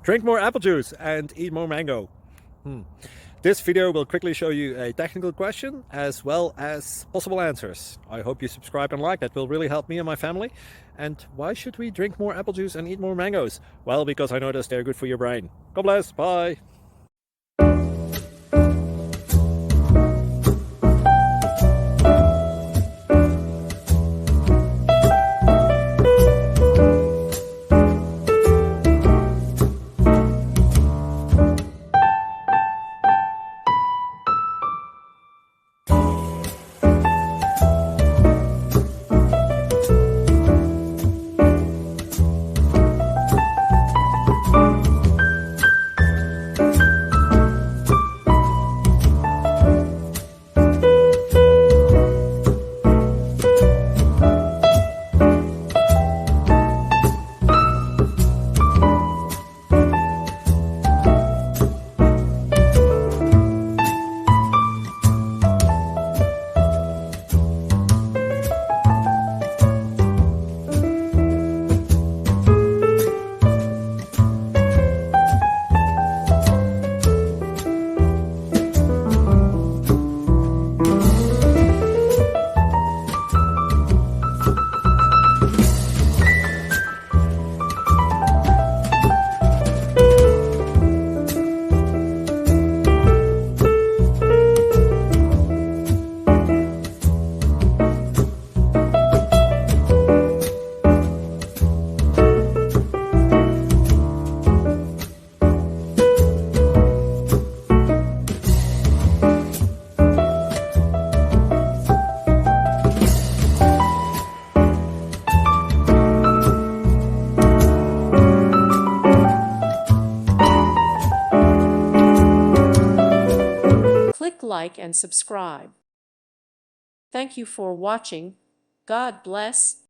Drink more apple juice and eat more mango. This video will quickly show you a technical question as well as possible answers. I hope you subscribe and like, that will really help me and my family. And why should we drink more apple juice and eat more mangoes? Well, because I noticed they're good for your brain. God bless, bye. Click like and subscribe. Thank you for watching. God bless.